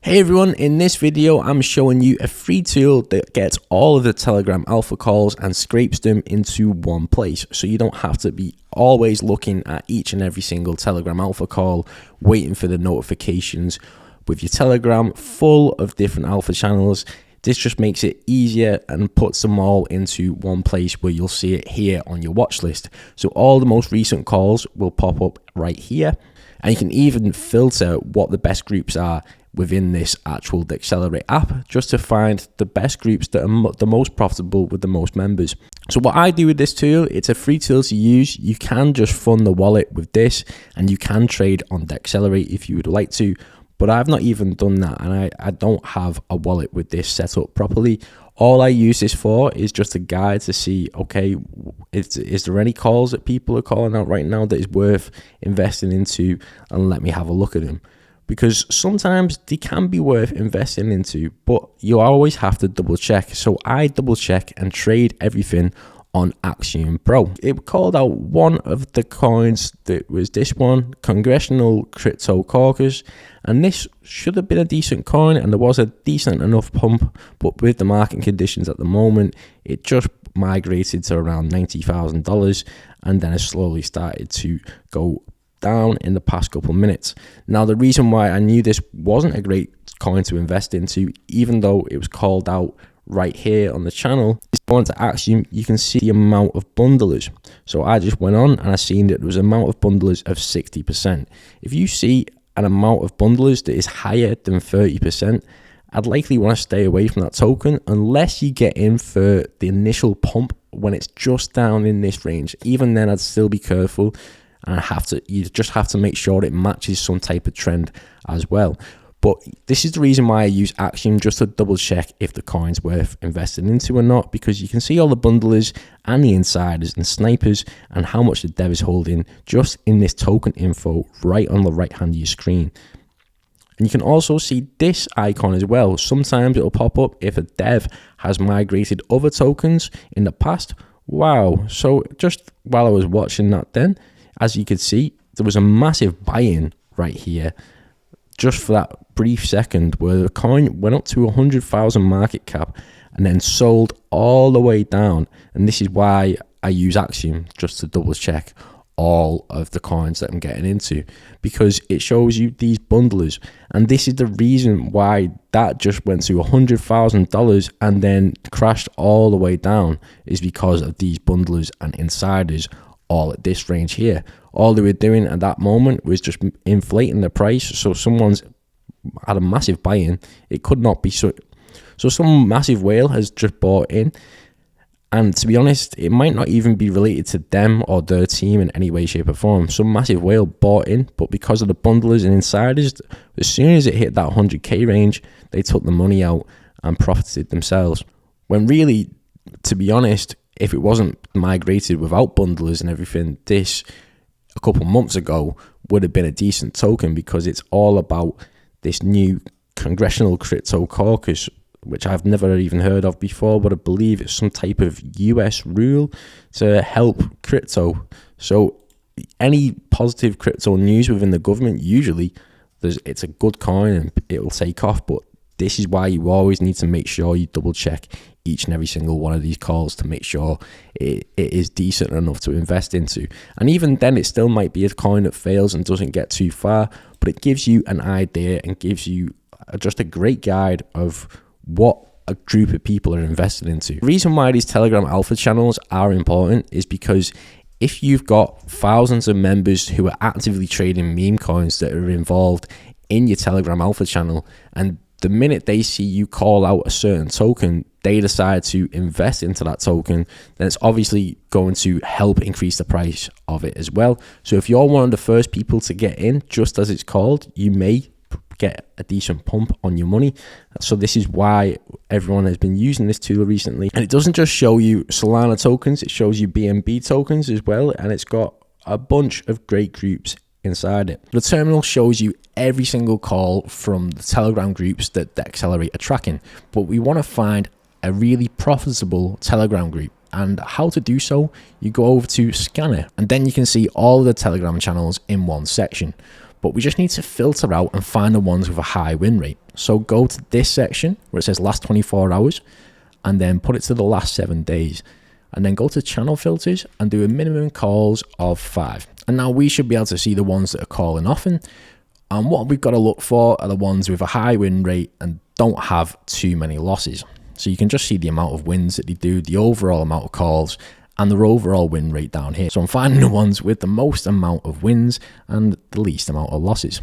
Hey everyone, in this video I'm showing you a free tool that gets all of the Telegram alpha calls and scrapes them into one place, so you don't have to be always looking at each and every single Telegram alpha call, waiting for the notifications. With your Telegram full of different alpha channels, this just makes it easier and puts them all into one place where you'll see it here on your watch list. So all the most recent calls will pop up right here, and you can even filter what the best groups are within this actual Dexcelerate app, just to find the best groups that are the most profitable with the most members. So what I do with this tool, it's a free tool to use. You can just fund the wallet with this, and you can trade on Dexcelerate if you would like to, but I've not even done that, and I don't have a wallet with this set up properly. All I use this for is just a guide to see, okay, is there any calls that people are calling out right now that is worth investing into, and let me have a look at them. Because sometimes they can be worth investing into, but you always have to double check. So I double check and trade everything on Axiom Pro. It called out one of the coins that was this one, Congressional Crypto Caucus, and this should have been a decent coin, and there was a decent enough pump, but with the market conditions at the moment, it just migrated to around $90,000, and then it slowly started to go down in the past couple of minutes. Now, the reason why I knew this wasn't a great coin to invest into, even though it was called out right here on the channel, is going to Axiom, you can see the amount of bundlers. So I just went on and I seen that there was an amount of bundlers of 60%. If you see an amount of bundlers that is higher than 30%, I'd likely want to stay away from that token unless you get in for the initial pump when it's just down in this range. Even then, I'd still be careful. And you just have to make sure it matches some type of trend as well. But this is the reason why I use Axiom, just to double check if the coin's worth investing into or not, because you can see all the bundlers and the insiders and snipers and how much the dev is holding just in this token info right on the right hand of your screen. And you can also see this icon as well. Sometimes it'll pop up if a dev has migrated other tokens in the past. Wow. So just while I was watching that then, as you could see, there was a massive buy-in right here, just for that brief second where the coin went up to 100,000 market cap and then sold all the way down. And this is why I use Axiom, just to double check all of the coins that I'm getting into, because it shows you these bundlers. And this is the reason why that just went to $100,000 and then crashed all the way down, is because of these bundlers and insiders all at this range here. All they were doing at that moment was just inflating the price. So someone's had a massive buy-in. It could not be so some massive whale has just bought in, and to be honest, it might not even be related to them or their team in any way, shape or form. Some massive whale bought in, but because of the bundlers and insiders, as soon as it hit that 100k range, they took the money out and profited themselves. When really, to be honest, if it wasn't migrated without bundlers and everything, this a couple months ago would have been a decent token, because it's all about this new Congressional Crypto Caucus, which I've never even heard of before, but I believe it's some type of US rule to help crypto. So any positive crypto news within the government, usually it's a good coin and it will take off. But this is why you always need to make sure you double check each and every single one of these calls to make sure it is decent enough to invest into. And even then, it still might be a coin that fails and doesn't get too far, but it gives you an idea and gives you just a great guide of what a group of people are invested into. The reason why these Telegram alpha channels are important is because if you've got thousands of members who are actively trading meme coins that are involved in your Telegram alpha channel, and the minute they see you call out a certain token, they decide to invest into that token, then it's obviously going to help increase the price of it as well. So if you're one of the first people to get in, just as it's called, you may get a decent pump on your money. So this is why everyone has been using this tool recently. And it doesn't just show you Solana tokens, it shows you BNB tokens as well. And it's got a bunch of great groups inside it. The terminal shows you every single call from the Telegram groups that Dexcelerate are tracking, but we want to find a really profitable Telegram group. And how to do so, you go over to Scanner, and then you can see all of the Telegram channels in one section. But we just need to filter out and find the ones with a high win rate. So go to this section where it says last 24 hours and then put it to the last 7 days. And then go to channel filters and do a minimum calls of 5. And now we should be able to see the ones that are calling often. And what we've got to look for are the ones with a high win rate and don't have too many losses. So you can just see the amount of wins that they do, the overall amount of calls, and their overall win rate down here. So I'm finding the ones with the most amount of wins and the least amount of losses.